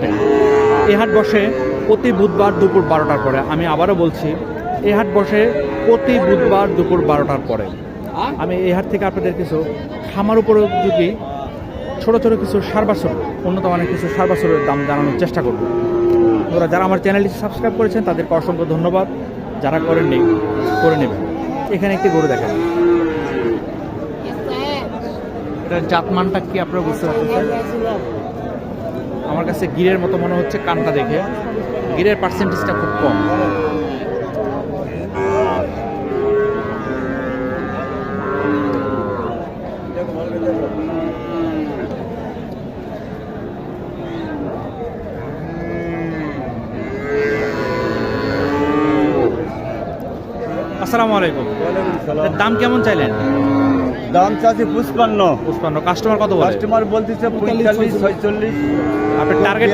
হাটে। এই হাট বসে প্রতি বুধবার দুপুর 12টার পরে। আমি আবারও বলছি, এই হাট বসে প্রতি বুধবার দুপুর 12টার পরে। আমি এই হাট থেকে আপনাদের কিছু খামার উপযোগী ছোটো ছোটো কিছু সার বাছুর, উন্নত মানের কিছু সার বাছুরের দাম জানানোর চেষ্টা করব। ওরা যারা আমার চ্যানেলটি সাবস্ক্রাইব করেছেন তাদেরকে অসংখ্য ধন্যবাদ, যারা করেননি করে নেবেন। এখানে একটি গরু দেখেন, এটার জাতমানটা কি আপনারা বুঝতে পারছেন? আমার কাছে গিরের মতো মনে হচ্ছে কানটা দেখে, গিরের পার্সেন্টেজটা খুব কম। আসসালামু আলাইকুম। দাম কেমন চাইলেন? দাম চাচ্ছি 55। কাস্টমার কত বলে? কাস্টমার বলতেছে 45 46। আপনার টার্গেট